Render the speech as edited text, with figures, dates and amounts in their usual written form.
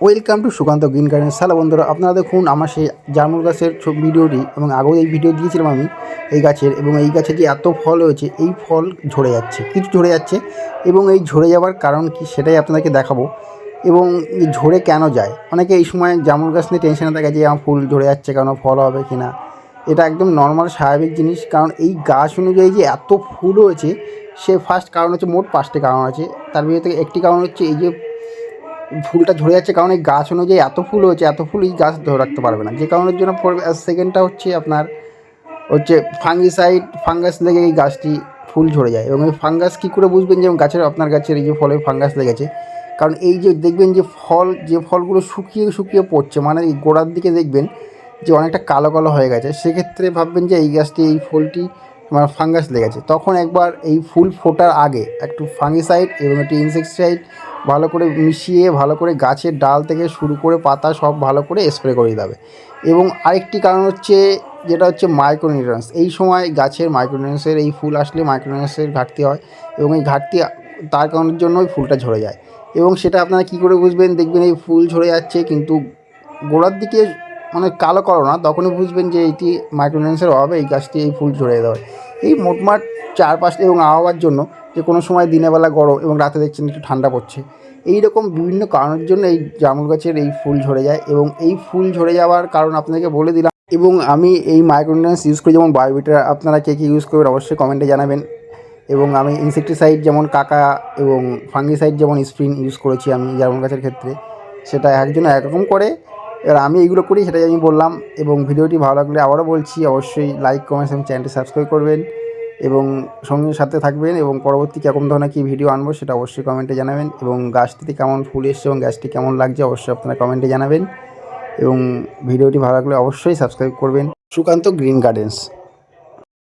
Welcome to Sukanta green garden. Hello বন্ধুরা, আপনারা দেখুন আমার সেই জামরুল গাছের ভিডিওটি, এবং আগেও এই ভিডিও দিয়েছিলাম আমি এই গাছের, এবং এই গাছে যে এত ফল হয়েছে, এই ফল ঝরে যাচ্ছে, কিছু ঝরে যাচ্ছে, এবং এই ঝরে যাওয়ার কারণ কি সেটাই আপনাদেরকে দেখাবো। এবং ঝরে কেন যায়, অনেকে এই সময় জামরুল গাছ নিয়ে টেনশনে থাকে যে আমার ফুল ঝরে যাচ্ছে কেন, ফল হবে কি না। এটা একদম নর্মাল স্বাভাবিক জিনিস, কারণ এই গাছ অনুযায়ী যে এত ফুল হয়েছে, সে ফার্স্ট কারণ হচ্ছে, মোট 5টি কারণ আছে। তার ভিতরে থেকে একটি কারণ হচ্ছে এই যে ফুলটা ঝরে যাচ্ছে, কারণ এই গাছ অনুযায়ী এত ফুল হয়েছে, এত ফুল এই গাছ ধরে রাখতে পারবে না, যে কারণের জন্য পড়বে। আর সেকেন্ডটা হচ্ছে আপনার ফাঙ্গাস লেগে এই গাছটি ফুল ঝরে যায়। এবং এই ফাঙ্গাস কী করে বুঝবেন যে আপনার গাছের এই যে ফলে ফাঙ্গাস লেগেছে? কারণ এই যে দেখবেন যে ফলগুলো শুকিয়ে শুকিয়ে পড়ছে, মানে এই গোড়ার দিকে দেখবেন যে অনেকটা কালো কালো হয়ে গেছে, সেক্ষেত্রে ভাববেন যে এই গাছটি, এই ফুলটি আমার ফাঙ্গাস লেগেছে। তখন একবার এই ফুল ফোটার আগে একটু ফাঙ্গিসাইড এবং একটু ইনসেক্টিসাইড ভালো করে মিশিয়ে, ভালো করে গাছের ডাল থেকে শুরু করে পাতা সব ভালো করে স্প্রে করে দিতে হবে। এবং আরেকটি কারণ হচ্ছে, যেটা হচ্ছে মাইক্রোনিউট্রিয়েন্টস। এই সময় গাছের মাইক্রোনিউট্রিয়েন্টসের, এই ফুল আসলে মাইক্রোনিউট্রিয়েন্টসের ঘাটতি হয়, এবং এই ঘাটতি তার কারণের জন্যই ফুলটা ঝরে যায়। এবং সেটা আপনারা কী করে বুঝবেন? দেখবেন এই ফুল ঝরে যাচ্ছে কিন্তু গোড়ার দিকে মানে কালো কালো না, তখনই বুঝবেন যে এইটি মাইক্রোনিউট্রিয়েন্টসের অভাবে এই গাছটি, এই ফুল ঝরে দেয়। এই মোটমাট চারপাশে, এবং আবহাওয়ার জন্য, যে কোনো সময় দিনের বেলা গরম এবং রাতে দেখছেন একটু ঠান্ডা পড়ছে, এই রকম বিভিন্ন কারণের জন্য এই জামরুল গাছের এই ফুল ঝরে যায়। এবং এই ফুল ঝরে যাওয়ার কারণ আপনাদেরকে বলে দিলাম। এবং আমি এই মাইক্রোনিউট্রিয়েন্টস ইউজ করি, যেমন বায়োভিটা। আপনারা কে কী ইউজ করবেন অবশ্যই কমেন্টে জানাবেন। এবং আমি ইনসেকটিসাইড যেমন কাকা, এবং ফাঙ্গিসাইড যেমন স্প্রিন ইউজ করেছি আমি জামরুল গাছের ক্ষেত্রে। সেটা একজন একরকম করে, এবার আমি এইগুলো করি, সেটাই আমি বললাম। এবং ভিডিওটি ভালো লাগলে আবারও বলছি, অবশ্যই লাইক, কমেন্টস এবং চ্যানেলটি সাবস্ক্রাইব করবেন, এবং সঙ্গে সাথে থাকবেন। এবং পরবর্তী কেমন ধরনের কী ভিডিও আনবো সেটা অবশ্যই কমেন্টে জানাবেন। এবং গাছটিতে কেমন ফুল এসছে এবং গাছটি কেমন লাগছে অবশ্যই আপনারা কমেন্টে জানাবেন। এবং ভিডিওটি ভালো লাগলে অবশ্যই সাবস্ক্রাইব করবেন। Sukanta green gardens.